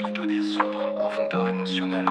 couple des ombres, profondeur émotionnelle.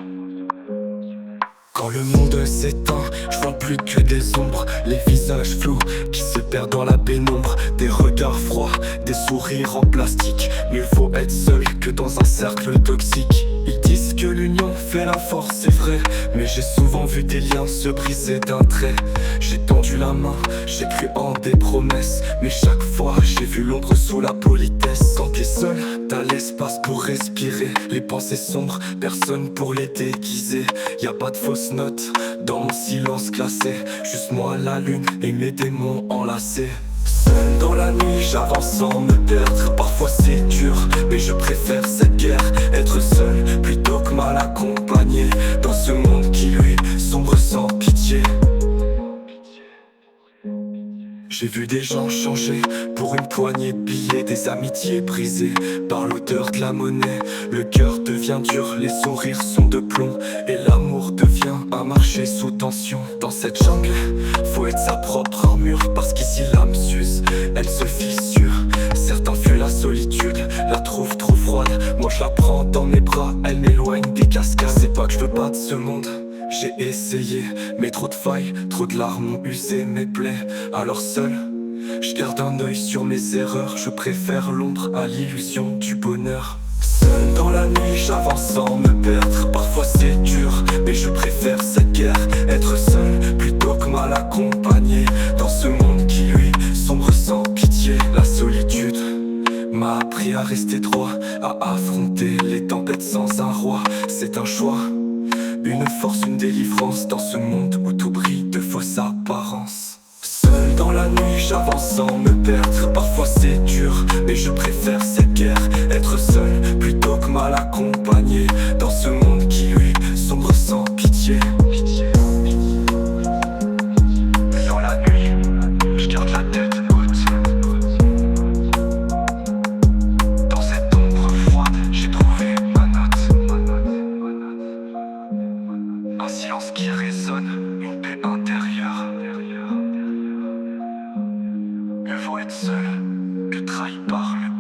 Quand le monde s'éteint, je vois plus que des ombres, les visages flous qui se perdent dans la pénombre, des regards froids, des sourires en plastique. Mieux vaut être seul que dans un cercle toxique. Ils disent que l'union fait la force, c'est vrai, mais j'ai souvent vu des liens se briser d'un trait. J'ai tendu la main, j'ai cru en des promesses, mais chaque fois j'ai vu l'ombre sous la politesse. Quand t'es seul, t'as l'espace pour respirer, les pensées sombres, personne pour les déguiser. Y a pas de fausses notes dans mon silence classé, juste moi, la lune et mes démons enlacés. Seul dans la nuit, j'avance sans me perdre. Parfois c'est dur, mais je préfère cette guerre. Être seul plutôt que mal accompagné, dans ce monde qui lui sombre sans pitié. J'ai vu des gens changer pour une poignée de billets, des amitiés brisées par l'odeur de la monnaie. Le cœur devient dur, les sourires sont de plomb, et l'amour devient un marché sous tension. Dans cette jungle, faut être sa propre armure, parce qu'ici l'âme s'use, elle se fissure. Certains fuient la solitude, la trouvent trop froide. Moi je la prends dans mes bras, elle m'éloigne des cascades. C'est pas que je veux pas de ce monde, j'ai essayé, mais trop de failles, trop de larmes ont usé mes plaies. Alors seul, je garde un œil sur mes erreurs. Je préfère l'ombre à l'illusion du bonheur. Seul dans la nuit, j'avance sans me perdre. Parfois c'est dur, mais je préfère cette guerre. Être seul plutôt que mal accompagné, dans ce monde qui lui sombre sans pitié. La solitude m'a appris à rester droit, à affronter les tempêtes sans un roi. C'est un choix, une force, une délivrance, dans ce monde où tout brille de fausses apparences. Seul dans la nuit, j'avance sans me perdre. Parfois c'est dur, mais je préfère cette guerre. Être seul plutôt que mal accompagné, dans ce monde qui lui sombre sans pitié. Dans la nuit, je garde la tête haute. Dans cette ombre froide, j'ai trouvé ma note. Un silence qui résonne, une paix intérieure. Mieux vaut être seul que trahi par le